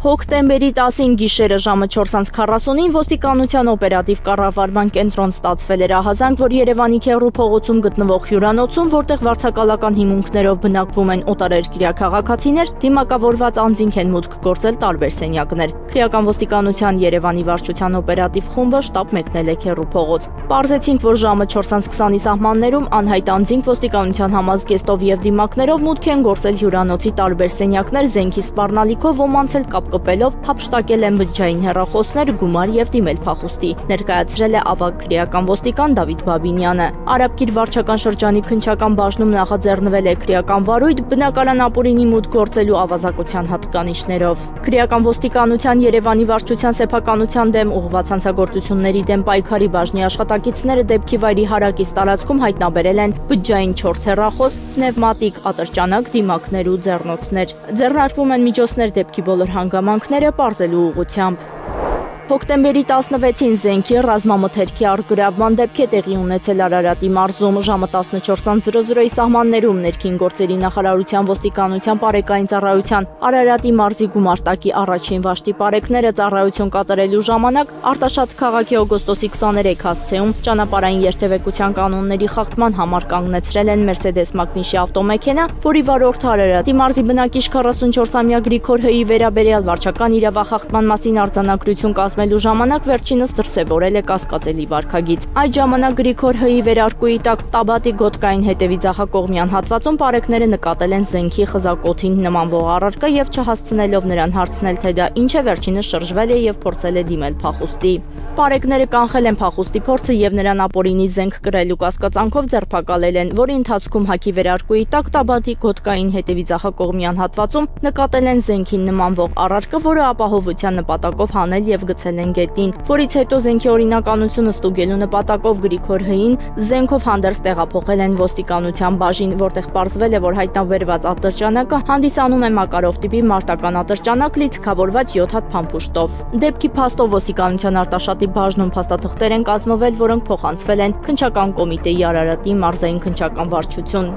Հոկտեմբերի 10-ին գիշերը ժամը 4:40-ին ոստիկանության օպերատիվ կառավարման կենտրոն ստացվել էր ահազանգ, որ Երևանի Քեռու փողոցում գտնվող հյուրանոցում, որտեղ վարձակալական հիմունքներով բնակվում են օտարերկրյա քաղաքացիներ, դիմակավորված անձինք են մուտք գործել տարբեր սենյակներ։ Քրեական ոստիկանության Երևանի վարչության օպերատիվ խումբը շտապ մեկնել է Քեռու փողոց։ Պարզեցինք, որ ժամը 4:20-ի սահմաններում անհայտ անձինք ոստիկանության համազգեստով եւ դիմակներով մուտք են գործել հյուրանոցի տարբեր սենյակներ զենքի սպառնալիքով, ոմանց էլ կապկպելով հափշտակել են բջջային հեռախոսներ, գումար եւ դիմել փախուստի, ներկայացրել է ավագ քրեական ոստիկան Դավիթ Բաբինյանը։ Արաբկիր վարչական շրջանի քննչական բաժնում նախաձեռնվել է քրեական վարույթ բնակարան ապօրինի մուտք գործելու ավազակության հատկանիշներով։ Քրեական ոստիկանության Երևանի վարչության սեփականության դեմ ուղղված հանցագործությունների դեմ պայքարի բաժնի աշխատակիցները դեպքի վայրի հարակից տարածքում հայտնաբերել են բջջային 4 հեռախոս, պնևմատիկ ատրճանակ, դիմակներ ու ձեռնոցներ։ Ձեռնարկվում են միջոցներ դեպքի բոլոր հանգամանքները պարզելու ուղղությամբ։ Հոկտեմբերի 16-ին զենքի ռազմամթերքի առգրավման դեպք է տեղի ունեցել Արարատի մարզում։ Ժամը 14:00-ի սահմաններում ներքին գործերի նախարարության ոստիկանության պարեկային ծառայության Արարատի մարզի գումարտակի առաջին վաշտի պարեկները ծառայություն կատարելու ժամանակ Արտաշատ քաղաքի օգոստոսի 23 հասցեում ճանապարհային երթևեկության կանոնների խախտման համար կանգնեցրել են Mercedes մակնիշի ավտոմեքենա, որի վարորդը Արարատի մարզի բնակիչ 44-ամյա Գրիգոր Հ-ի վերաբերյալ վարչական իրավախախտման մասին արձանագրություն կազմելու ժամանակ վերջինս դրսևորել է կասկածելի վարքագիծ։ Այդ ժամանակ Գրիգոր Հ-ի վերարկուի տակ Տաբատի գոտկային հետևի ձախակողմյան հատվածում պարեկները նկատել են զենքի խզակոթին նմանվող առարկա եւ չհասցնելով նրան հարցնել, թե դա ինչ է, վերջինս շրջվել է եւ փորձել է դիմել փախուստի։ Պարեկները կանխել են փախուստի փորձը եւ նրան ապօրինի զենք կրելու կասկածանքով ձերբակալել են, որի ընթացքում հակի վերարկուի տակ Տաբատի գոտկային հետևի ձախակողմյան հատվածում նկատել են զենքին նմանվող առարկա, որը ապահովության նպատակով հանել եւ գցել են գետին, որից հետո զենքի օրինականությունը ստուգելու նպատակով Գրիգոր Հ-ին զենքով հանդերձ տեղափոխել են ոստիկանության բաժին, որտեղ պարզվել է, որ հայտնաբերված ատրճանակը հանդիսանում է Մակարով տիպի մարտական ատրճանակ լիցքավորված 7 հատ փամփուշտով։ Դեպքի փաստով ոստիկանության Արտաշատի բաժնում փաստաթղթեր են կազմվել, որոնք փոխանցվել են քննչական կոմիտեի Արարատի մարզային քննչական վարչություն։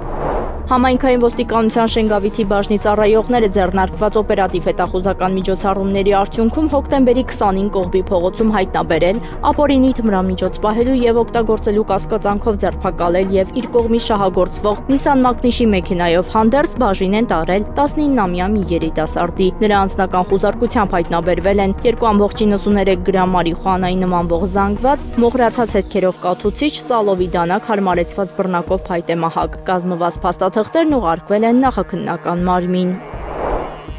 Համայնքային ոստիկանության Շենգավիթի բաժնի ծառայողները ձեռնարկված օպերատիվ հետախուզական միջոցառումների արդյունքում հոկտեմբերի 20-ին Կողբի փողոցում հայտնաբերել, ապօրինի թմրամիջոց պահելու եւ օգտագործելու կասկածանքով ձերբակալել եւ իր կողմից շահագործվող Nissan մակնիշի մեքենայով հանդերձ բաժին են տարել 19-ամյա մի երիտասարդի։ Նրա անձնական խուզարկությամբ հայտնաբերվել են 2.93 գրամ մարիխուանայի նմանվող զանգված, մոխրացած հետքերով կաթուցիչ, ծալովի դանակ, հարմարեցված բռնակով փայտե մահակ։ Կազմված փաստաթղթերն ուղարկվել են նախաքննական մարմին։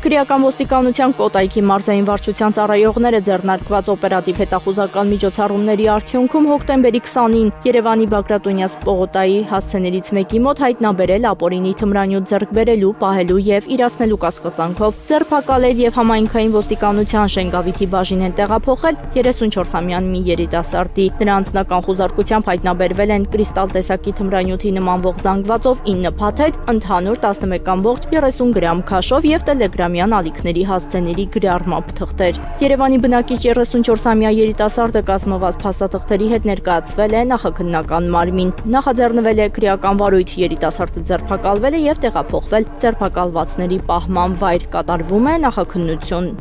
Քրեական ոստիկանության Կոտայքի մարզային վարչության ծառայողները ձեռնարկված օպերատիվ հետախուզական միջոցառումների արդյունքում հոկտեմբերի 20-ին Երևանի Բագրատունյաց պողոտայի հասցեներից մեկի մոտ հայտնաբերել ապօրինի թմրանյութ ձեռք բերելու, պահելու եւ իրացնելու կասկածանքով ձերբակալել եւ համայնքային ոստիկանության Շենգավիթի բաժին են տեղափոխել 34-ամյա մի երիտասարդի։ Նրա անձնական խուզարկությամբ հայտնաբերվել են կրիստալ տեսակի թմրանյութի նմանվող զանգվածով 9 փաթեթ, ընդհանուր 11.30 գրամ քաշով եւ տելեգրամ ալիքների հասցեների գրառմամբ թղթեր։ Երևանի բնակիչ 34-ամյա երիտասարդը կազմված փաստաթղթերի հետ ներկայացվել է նախաքննական մարմին։ Նախաձեռնվել է քրեական վարույթ, երիտասարդը ձերբակալվել է եւ տեղափոխվել ձերբակալվածների պահման վայր, կատարվում է նախաքննություն։